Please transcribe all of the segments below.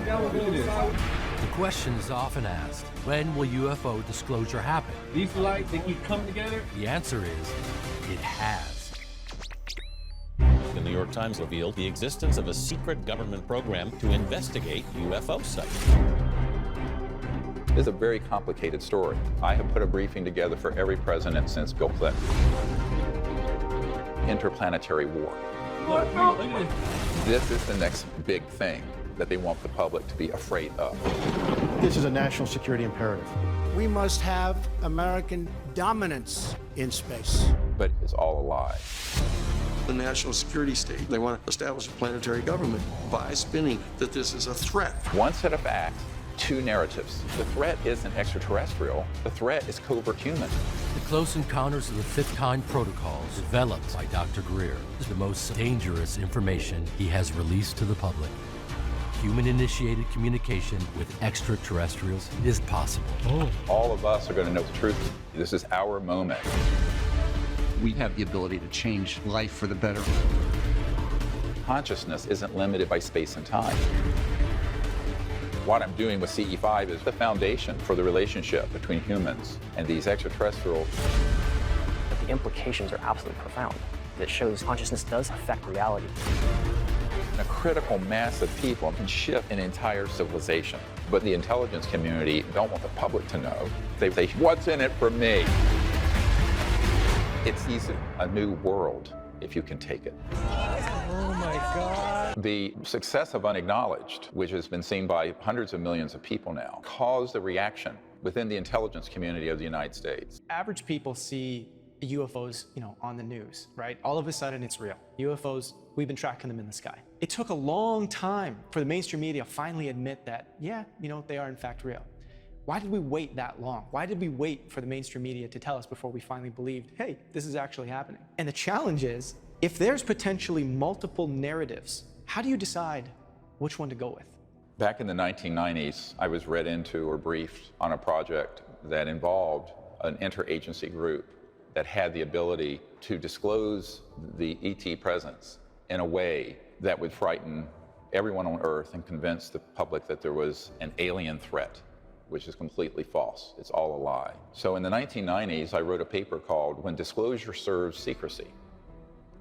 The question is often asked, when will UFO disclosure happen? These lights, they keep coming together? The answer is, it has. The New York Times revealed the existence of a secret government program to investigate UFO sites. It's a very complicated story. I have put a briefing together for every president since Bill Clinton. Interplanetary war. Look at this. This is the next big thing that they want the public to be afraid of. This is a national security imperative. We must have American dominance in space. But it's all a lie. The national security state, they want to establish a planetary government by spinning that this is a threat. One set of facts, two narratives. The threat isn't extraterrestrial. The threat is covert human. The Close Encounters of the Fifth Kind protocols, developed by Dr. Greer, is the most dangerous information he has released to the public. Human-initiated communication with extraterrestrials is possible. All of us are going to know the truth. This is our moment. We have the ability to change life for the better. Consciousness isn't limited by space and time. What I'm doing with CE5 is the foundation for the relationship between humans and these extraterrestrials. The implications are absolutely profound. It shows consciousness does affect reality. A critical mass of people can shift an entire civilization. But the intelligence community don't want the public to know. They say, what's in it for me? It's easy, a new world, if you can take it. Oh my God. The success of Unacknowledged, which has been seen by hundreds of millions of people now, caused a reaction within the intelligence community of the United States. Average people see UFOs, on the news, right? All of a sudden it's real. UFOs, we've been tracking them in the sky. It took a long time for the mainstream media to finally admit that, yeah, they are in fact real. Why did we wait that long? Why did we wait for the mainstream media to tell us before we finally believed, hey, this is actually happening? And the challenge is, if there's potentially multiple narratives, how do you decide which one to go with? Back in the 1990s, I was read into or briefed on a project that involved an interagency group that had the ability to disclose the ET presence in a way that would frighten everyone on Earth and convince the public that there was an alien threat, which is completely false. It's all a lie. So in the 1990s, I wrote a paper called When Disclosure Serves Secrecy.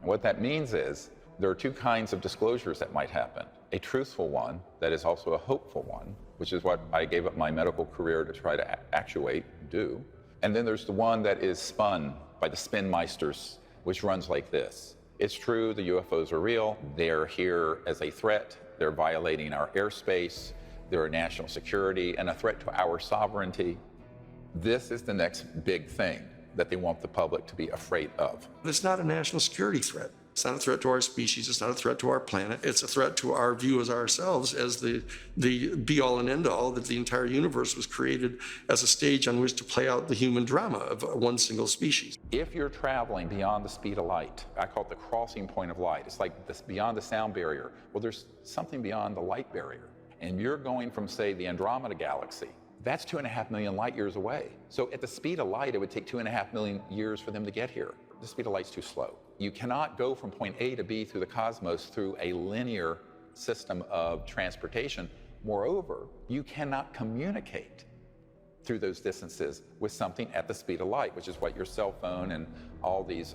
And what that means is there are two kinds of disclosures that might happen. A truthful one that is also a hopeful one, which is what I gave up my medical career to try to do. And then there's the one that is spun by the spin meisters, which runs like this. It's true, the UFOs are real. They're here as a threat. They're violating our airspace. They're a national security and a threat to our sovereignty. This is the next big thing that they want the public to be afraid of. It's not a national security threat. It's not a threat to our species. It's not a threat to our planet. It's a threat to our view as ourselves as the be-all and end-all, that the entire universe was created as a stage on which to play out the human drama of one single species. If you're traveling beyond the speed of light, I call it the crossing point of light. It's like this beyond the sound barrier. Well, there's something beyond the light barrier. And you're going from, say, the Andromeda galaxy. That's 2.5 million light years away. So at the speed of light, it would take 2.5 million years for them to get here. The speed of light's too slow. You cannot go from point A to B through the cosmos through a linear system of transportation. Moreover, you cannot communicate through those distances with something at the speed of light, which is what your cell phone and all these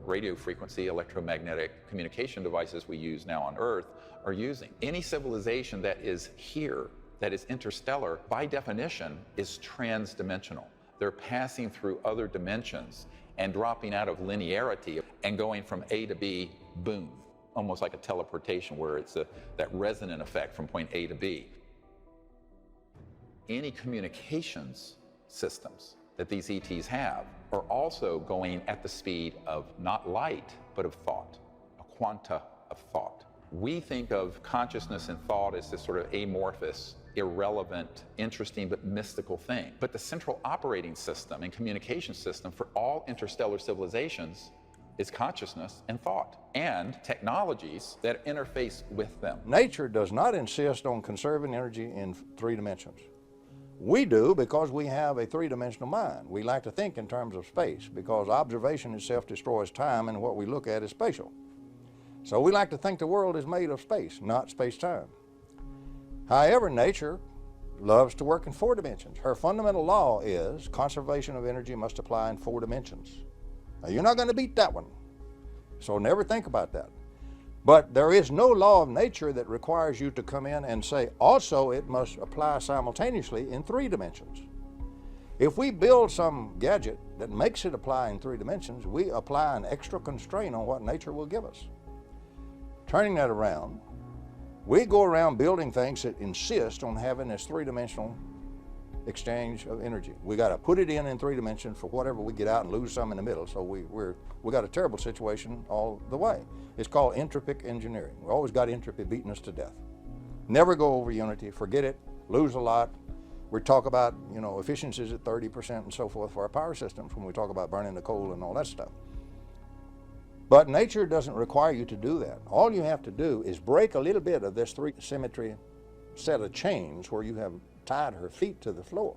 radio frequency electromagnetic communication devices we use now on Earth are using. Any civilization that is here, that is interstellar, by definition, is transdimensional. They're passing through other dimensions and dropping out of linearity and going from A to B, boom, almost like a teleportation where it's that resonant effect from point A to B. Any communications systems that these ETs have are also going at the speed of not light, but of thought, a quanta of thought. We think of consciousness and thought as this sort of amorphous, irrelevant, interesting, but mystical thing. But the central operating system and communication system for all interstellar civilizations is consciousness and thought, and technologies that interface with them. Nature does not insist on conserving energy in 3 dimensions. We do because we have a 3-dimensional mind. We like to think in terms of space because observation itself destroys time and what we look at is spatial. So we like to think the world is made of space, not space-time. However, nature loves to work in 4 dimensions. Her fundamental law is conservation of energy must apply in 4 dimensions. Now, you're not going to beat that one, so never think about that. But there is no law of nature that requires you to come in and say, also it must apply simultaneously in 3 dimensions. If we build some gadget that makes it apply in 3 dimensions, we apply an extra constraint on what nature will give us. Turning that around, we go around building things that insist on having this 3-dimensional exchange of energy. We got to put it in 3 dimensions for whatever we get out and lose some in the middle. So we got a terrible situation all the way. It's called entropic engineering. We always got entropy beating us to death. Never go over unity, forget it, lose a lot. We talk about, efficiencies at 30% and so forth for our power systems when we talk about burning the coal and all that stuff. But nature doesn't require you to do that. All you have to do is break a little bit of this 3 symmetry set of chains where you have tied her feet to the floor.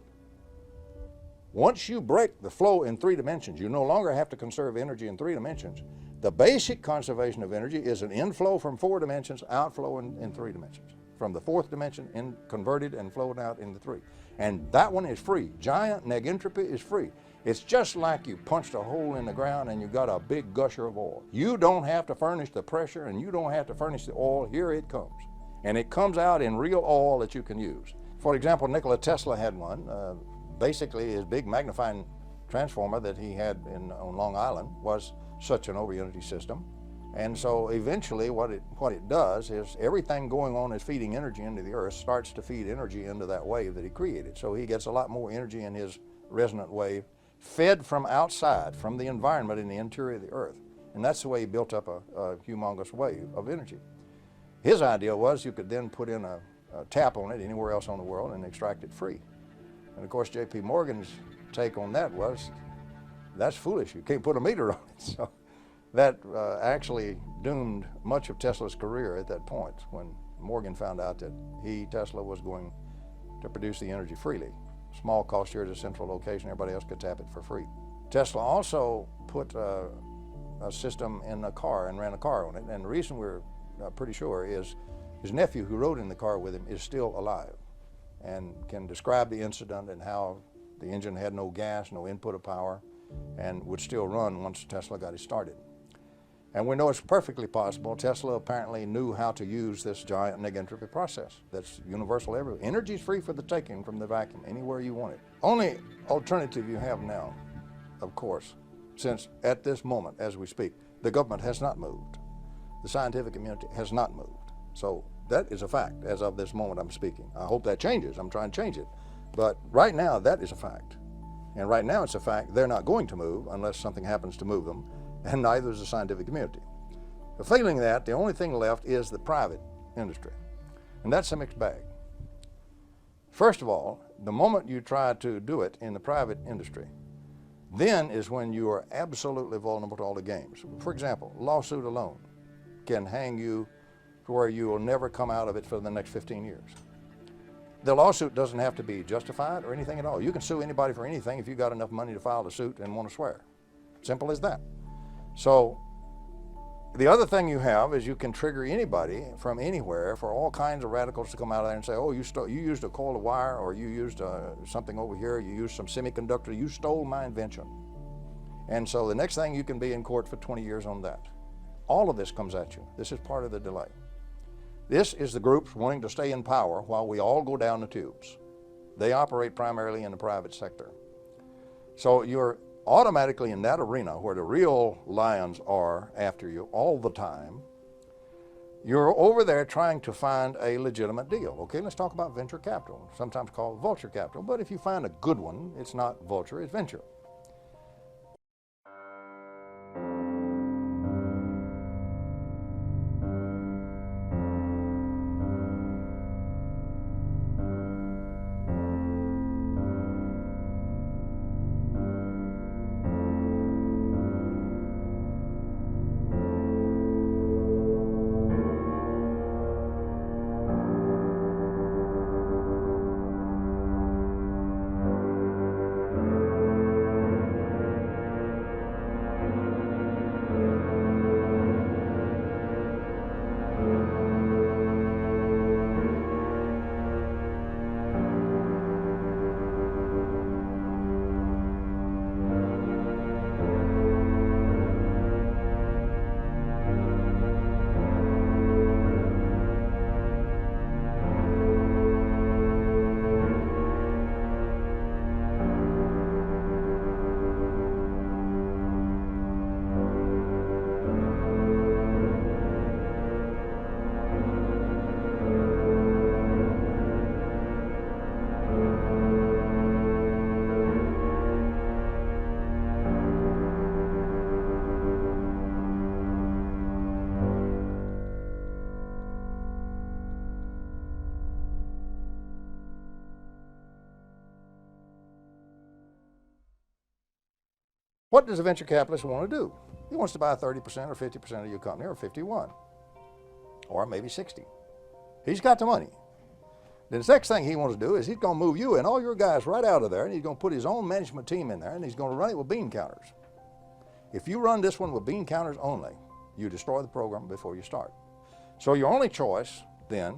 Once you break the flow in 3 dimensions, you no longer have to conserve energy in 3 dimensions. The basic conservation of energy is an inflow from 4 dimensions, outflow in 3 dimensions. From the 4th dimension, converted and flowed out into 3. And that one is free. Giant negentropy is free. It's just like you punched a hole in the ground and you got a big gusher of oil. You don't have to furnish the pressure and you don't have to furnish the oil. Here it comes. And it comes out in real oil that you can use. For example, Nikola Tesla had one. Basically, his big magnifying transformer that he had on Long Island was such an over-unity system. And so eventually what it does is everything going on is feeding energy into the earth starts to feed energy into that wave that he created. So he gets a lot more energy in his resonant wave fed from outside, from the environment in the interior of the earth. And that's the way he built up a humongous wave of energy. His idea was you could then put in a tap on it anywhere else on the world and extract it free. And of course, J.P. Morgan's take on that was, that's foolish, you can't put a meter on it. So that actually doomed much of Tesla's career at that point when Morgan found out that Tesla was going to produce the energy freely. Small cost here at a central location, everybody else could tap it for free. Tesla also put a system in a car and ran a car on it, and the reason we're pretty sure is his nephew who rode in the car with him is still alive and can describe the incident and how the engine had no gas, no input of power, and would still run once Tesla got it started. And we know it's perfectly possible. Tesla apparently knew how to use this giant negentropy process that's universal everywhere. Energy is free for the taking from the vacuum, anywhere you want it. Only alternative you have now, of course, since at this moment, as we speak, the government has not moved. The scientific community has not moved. So that is a fact as of this moment I'm speaking. I hope that changes. I'm trying to change it. But right now, that is a fact. And right now it's a fact they're not going to move unless something happens to move them, and neither is the scientific community. But failing that, the only thing left is the private industry. And that's a mixed bag. First of all, the moment you try to do it in the private industry, then is when you are absolutely vulnerable to all the games. For example, lawsuit alone can hang you to where you will never come out of it for the next 15 years. The lawsuit doesn't have to be justified or anything at all. You can sue anybody for anything if you got enough money to file the suit and want to swear. Simple as that. So the other thing you have is you can trigger anybody from anywhere for all kinds of radicals to come out of there and say, oh, you used a coil of wire, or you used something over here, you used some semiconductor, you stole my invention. And so the next thing you can be in court for 20 years on that. All of this comes at you. This is part of the delay. This is the groups wanting to stay in power while we all go down the tubes. They operate primarily in the private sector. So you're automatically in that arena where the real lions are after you all the time. You're over there trying to find a legitimate deal. Okay, let's talk about venture capital, sometimes called vulture capital. But if you find a good one, it's not vulture, it's venture. What does a venture capitalist want to do? He wants to buy 30% or 50% of your company, or 51, or maybe 60. He's got the money. Then the next thing he wants to do is he's going to move you and all your guys right out of there, and he's going to put his own management team in there, and he's going to run it with bean counters. If you run this one with bean counters only, you destroy the program before you start. So your only choice then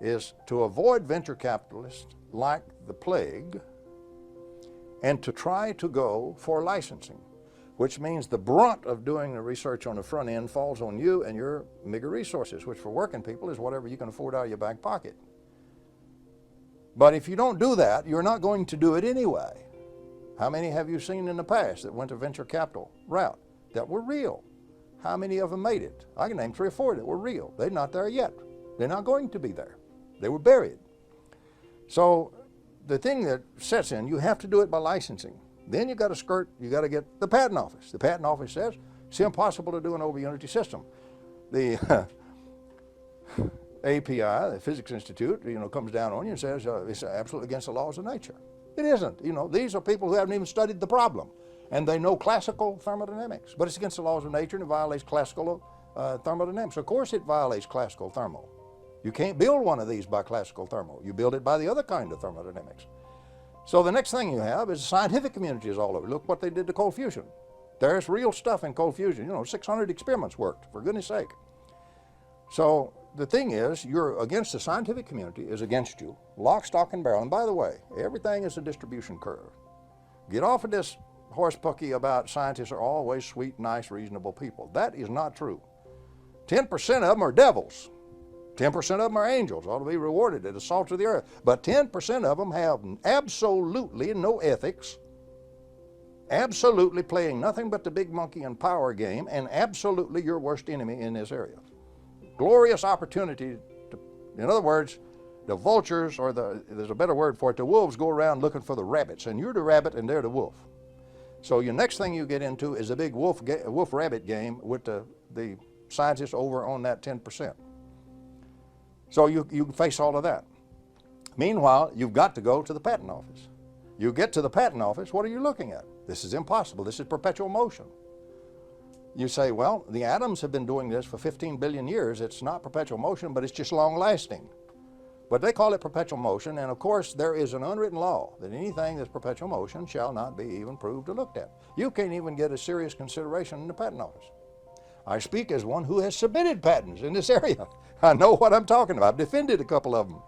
is to avoid venture capitalists like the plague and to try to go for licensing, which means the brunt of doing the research on the front end falls on you and your meager resources, which for working people is whatever you can afford out of your back pocket. But if you don't do that, you're not going to do it anyway. How many have you seen in the past that went to venture capital route that were real? How many of them made it? I can name 3 or 4 that were real. They're not there yet. They're not going to be there. They were buried. So the thing that sets in, you have to do it by licensing. Then you got to get the patent office. The patent office says it's impossible to do an over unity system. The API, the Physics Institute, comes down on you and says it's absolutely against the laws of nature. It isn't. These are people who haven't even studied the problem, and they know classical thermodynamics, but it's against the laws of nature and it violates classical thermodynamics. Of course it violates classical thermal. You can't build one of these by classical thermal. You build it by the other kind of thermodynamics. So the next thing you have is the scientific community is all over. Look what they did to cold fusion. There's real stuff in cold fusion. 600 experiments worked, for goodness sake. So the thing is, you're against the scientific community is against you, lock, stock, and barrel. And by the way, everything is a distribution curve. Get off of this horse pucky about scientists are always sweet, nice, reasonable people. That is not true. 10% of them are devils. 10% of them are angels, ought to be rewarded at the salt of the earth. But 10% of them have absolutely no ethics, absolutely playing nothing but the big monkey and power game, and absolutely your worst enemy in this area. Glorious opportunity to, in other words, the vultures, or there's a better word for it, the wolves go around looking for the rabbits, and you're the rabbit and they're the wolf. So your next thing you get into is a big wolf-rabbit game with the scientists over on that 10%. So you face all of that. Meanwhile, you've got to go to the patent office. You get to the patent office, what are you looking at? This is impossible. This is perpetual motion. You say, well, the atoms have been doing this for 15 billion years. It's not perpetual motion, but it's just long-lasting. But they call it perpetual motion, and of course there is an unwritten law that anything that's perpetual motion shall not be even proved or looked at. You can't even get a serious consideration in the patent office. I speak as one who has submitted patents in this area. I know what I'm talking about. I've defended a couple of them.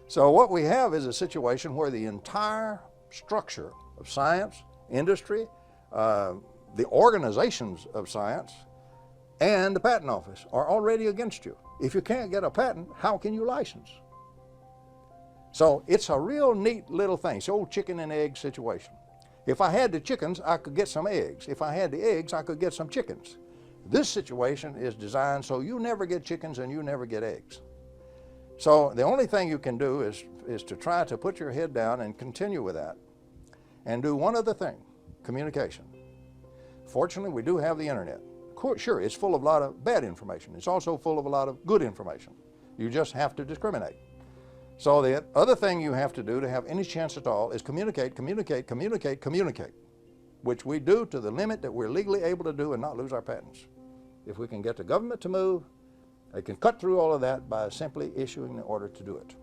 So what we have is a situation where the entire structure of science, industry, the organizations of science, and the patent office are already against you. If you can't get a patent, how can you license? So it's a real neat little thing. It's the old chicken and egg situation. If I had the chickens, I could get some eggs. If I had the eggs, I could get some chickens. This situation is designed so you never get chickens and you never get eggs. So the only thing you can do is to try to put your head down and continue with that and do one other thing, communication. Fortunately, we do have the internet. Sure, it's full of a lot of bad information. It's also full of a lot of good information. You just have to discriminate. So the other thing you have to do to have any chance at all is communicate, communicate, communicate, communicate, which we do to the limit that we're legally able to do and not lose our patents. If we can get the government to move, they can cut through all of that by simply issuing the order to do it.